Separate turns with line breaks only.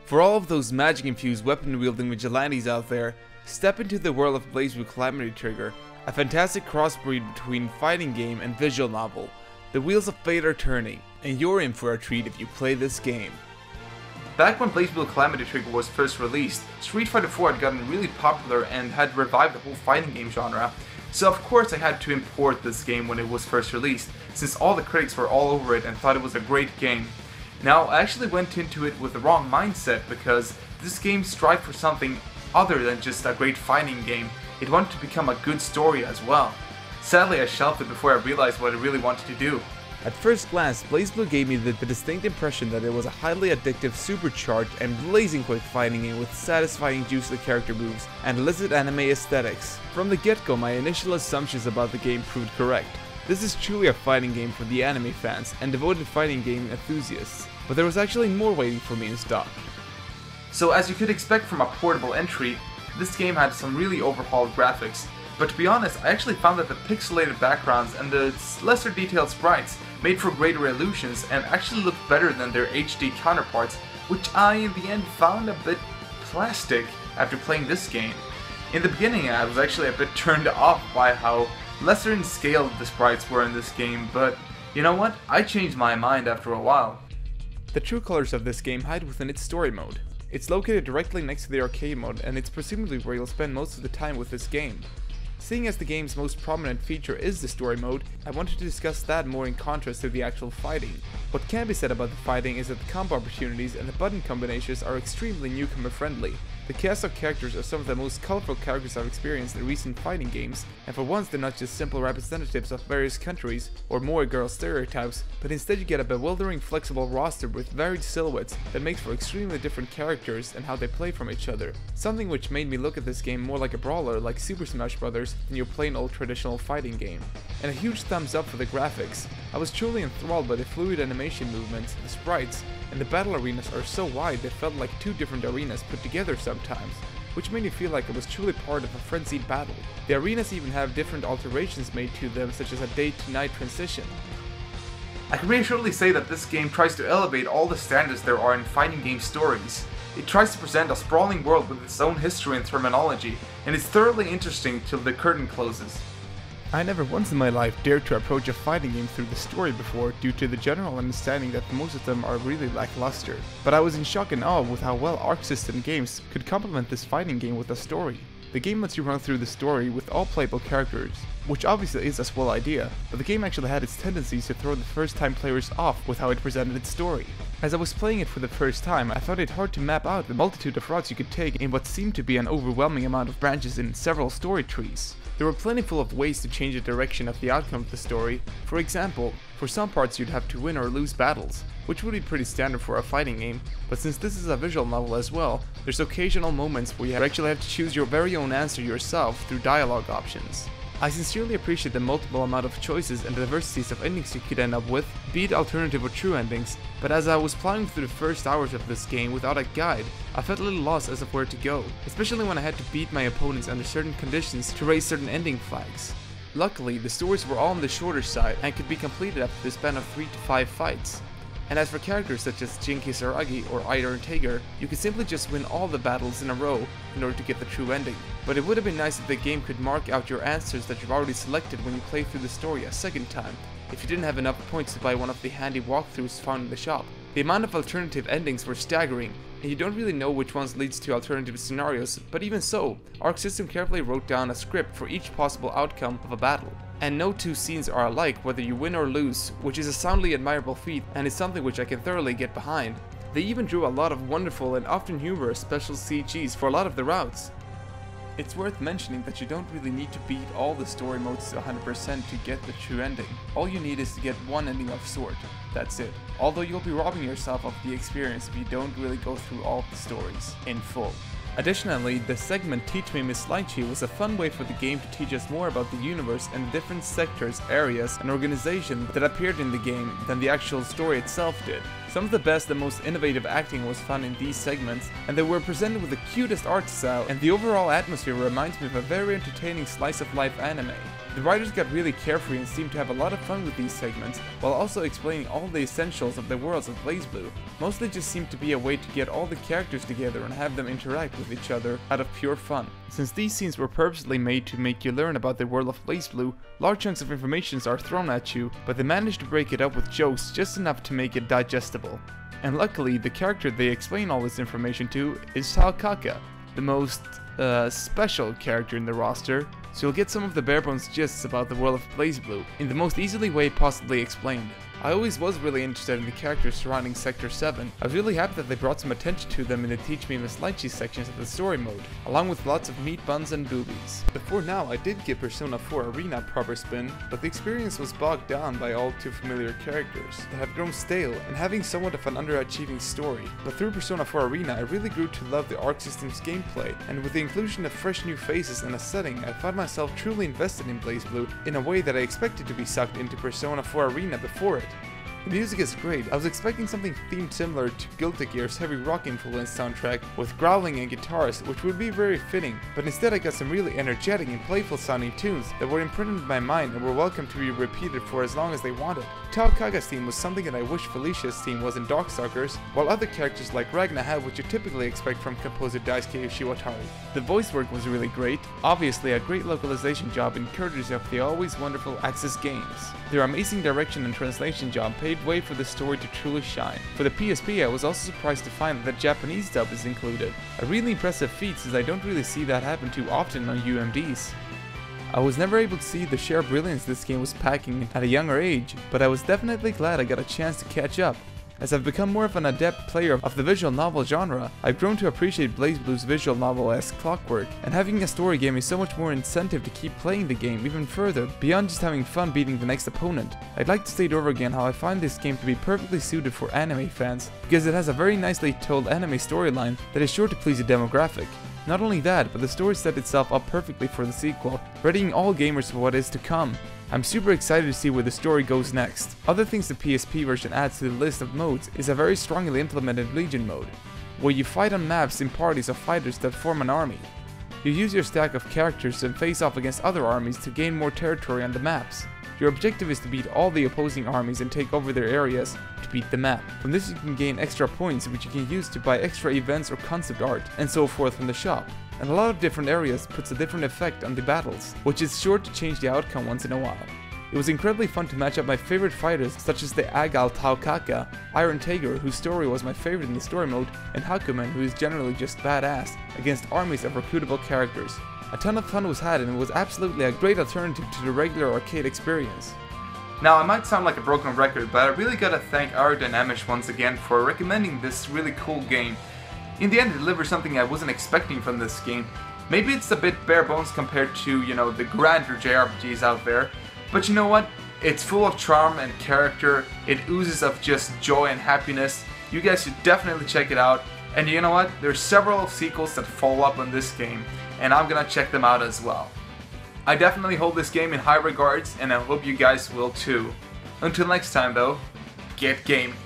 For all of those magic-infused weapon-wielding vigilantes out there, step into the world of BlazBlue Calamity Trigger, a fantastic crossbreed between fighting game and visual novel. The wheels of fate are turning, and you're in for a treat if you play this game. Back when BlazBlue Calamity Trigger was first released, Street Fighter 4 had gotten really popular and had revived the whole fighting game genre, so of course I had to import this game when it was first released, since all the critics were all over it and thought it was a great game. Now, I actually went into it with the wrong mindset because this game strived for something other than just a great fighting game. It wanted to become a good story as well. Sadly, I shelved it before I realized what I really wanted to do. At first glance, BlazBlue gave me the distinct impression that it was a highly addictive, supercharged, and blazing quick fighting game with satisfying juicy character moves and illicit anime aesthetics. From the get-go, my initial assumptions about the game proved correct. This is truly a fighting game for the anime fans and devoted fighting game enthusiasts, but there was actually more waiting for me in stock. So as you could expect from a portable entry, this game had some really overhauled graphics, but to be honest, I actually found that the pixelated backgrounds and the lesser detailed sprites made for greater illusions and actually looked better than their HD counterparts, which I in the end found a bit plastic after playing this game. In the beginning I was actually a bit turned off by how lesser in scale the sprites were in this game, but you know what? I changed my mind after a while. The true colors of this game hide within its story mode. It's located directly next to the arcade mode, and it's presumably where you'll spend most of the time with this game. Seeing as the game's most prominent feature is the story mode, I wanted to discuss that more in contrast to the actual fighting. What can be said about the fighting is that the combo opportunities and the button combinations are extremely newcomer friendly. The cast of characters are some of the most colorful characters I've experienced in recent fighting games, and for once they're not just simple representatives of various countries or more girl stereotypes, but instead you get a bewildering flexible roster with varied silhouettes that makes for extremely different characters and how they play from each other. Something which made me look at this game more like a brawler like Super Smash Bros. Than your plain old traditional fighting game. And a huge thumbs up for the graphics. I was truly enthralled by the fluid animation movements, the sprites, and the battle arenas are so wide they felt like two different arenas put together sometimes, which made me feel like I was truly part of a frenzied battle. The arenas even have different alterations made to them, such as a day-to-night transition. I can reassuringly say that this game tries to elevate all the standards there are in fighting game stories. It tries to present a sprawling world with its own history and terminology, and it's thoroughly interesting till the curtain closes. I never once in my life dared to approach a fighting game through the story before due to the general understanding that most of them are really lackluster, but I was in shock and awe with how well Arc System games could complement this fighting game with a story. The game lets you run through the story with all playable characters, which obviously is a swell idea, but the game actually had its tendencies to throw the first time players off with how it presented its story. As I was playing it for the first time, I found it hard to map out the multitude of routes you could take in what seemed to be an overwhelming amount of branches in several story trees. There were plentiful of ways to change the direction of the outcome of the story. For example, for some parts you'd have to win or lose battles, which would be pretty standard for a fighting game, but since this is a visual novel as well, there's occasional moments where you actually have to choose your very own answer yourself through dialogue options. I sincerely appreciate the multiple amount of choices and diversities of endings you could end up with, be it alternative or true endings, but as I was plowing through the first hours of this game without a guide, I felt a little lost as of where to go, especially when I had to beat my opponents under certain conditions to raise certain ending flags. Luckily, the stories were all on the shorter side and could be completed after the span of 3 to 5 fights. And as for characters such as Jinki Saragi or Iron Tiger, you could simply just win all the battles in a row in order to get the true ending. But it would have been nice if the game could mark out your answers that you've already selected when you play through the story a second time, if you didn't have enough points to buy one of the handy walkthroughs found in the shop. The amount of alternative endings were staggering, and you don't really know which ones leads to alternative scenarios, but even so, Arc System carefully wrote down a script for each possible outcome of a battle. And no two scenes are alike whether you win or lose, which is a soundly admirable feat and is something which I can thoroughly get behind. They even drew a lot of wonderful and often humorous special CGs for a lot of the routes. It's worth mentioning that you don't really need to beat all the story modes to 100% to get the true ending. All you need is to get one ending of sort. That's it. Although you'll be robbing yourself of the experience if you don't really go through all of the stories in full. Additionally, the segment Teach Me Miss Lychee was a fun way for the game to teach us more about the universe and the different sectors, areas, and organizations that appeared in the game than the actual story itself did. Some of the best and most innovative acting was found in these segments, and they were presented with the cutest art style, and the overall atmosphere reminds me of a very entertaining slice of life anime. The writers got really carefree and seemed to have a lot of fun with these segments, while also explaining all the essentials of the worlds of BlazBlue. Mostly just seemed to be a way to get all the characters together and have them interact with each other out of pure fun. Since these scenes were purposely made to make you learn about the world of BlazBlue, large chunks of information are thrown at you, but they managed to break it up with jokes just enough to make it digestible. And luckily, the character they explain all this information to is Taokaka, the most special character in the roster, so you'll get some of the bare-bones gists about the world of BlazBlue in the most easily way possibly explained. I always was really interested in the characters surrounding Sector 7. I was really happy that they brought some attention to them in the Teach Me Miss Lychee sections of the story mode, along with lots of meat buns and boobies. Before now, I did give Persona 4 Arena a proper spin, but the experience was bogged down by all too familiar characters that have grown stale and having somewhat of an underachieving story. But through Persona 4 Arena, I really grew to love the Arc System's gameplay, and with the inclusion of fresh new faces and a setting, I found myself truly invested in BlazBlue in a way that I expected to be sucked into Persona 4 Arena before it. The music is great. I was expecting something themed similar to Guilty Gear's heavy rock influenced soundtrack with growling and guitars, which would be very fitting, but instead I got some really energetic and playful sounding tunes that were imprinted in my mind and were welcome to be repeated for as long as they wanted. Taokaga's theme was something that I wish Felicia's theme was in Darkstalkers, while other characters like Ragna had what you typically expect from composer Daisuke Yoshiwatari. The voice work was really great, obviously a great localization job in courtesy of the always wonderful Axis Games. Their amazing direction and translation job paved way for the story to truly shine. For the PSP, I was also surprised to find that the Japanese dub is included. A really impressive feat, since I don't really see that happen too often on UMDs. I was never able to see the sheer brilliance this game was packing at a younger age, but I was definitely glad I got a chance to catch up. As I've become more of an adept player of the visual novel genre, I've grown to appreciate BlazBlue's visual novel-esque clockwork, and having a story gave me so much more incentive to keep playing the game even further, beyond just having fun beating the next opponent. I'd like to state over again how I find this game to be perfectly suited for anime fans, because it has a very nicely told anime storyline that is sure to please a demographic. Not only that, but the story set itself up perfectly for the sequel, readying all gamers for what is to come. I'm super excited to see where the story goes next. Other things the PSP version adds to the list of modes is a very strongly implemented Legion mode, where you fight on maps in parties of fighters that form an army. You use your stack of characters and face off against other armies to gain more territory on the maps. Your objective is to beat all the opposing armies and take over their areas to beat the map. From this you can gain extra points which you can use to buy extra events or concept art and so forth from the shop. And a lot of different areas puts a different effect on the battles, which is sure to change the outcome once in a while. It was incredibly fun to match up my favorite fighters such as the Agal Taokaka, Iron Tiger, whose story was my favorite in the story mode, and Hakumen, who is generally just badass, against armies of recruitable characters. A ton of fun was had, and it was absolutely a great alternative to the regular arcade experience. Now, I might sound like a broken record, but I really gotta thank Aerodynamics once again for recommending this really cool game. In the end, it delivered something I wasn't expecting from this game. Maybe it's a bit bare bones compared to, the grander JRPGs out there, but you know what? It's full of charm and character, it oozes of just joy and happiness. You guys should definitely check it out, and you know what? There's several sequels that follow up on this game, and I'm gonna check them out as well. I definitely hold this game in high regards, and I hope you guys will too. Until next time though, get gaming.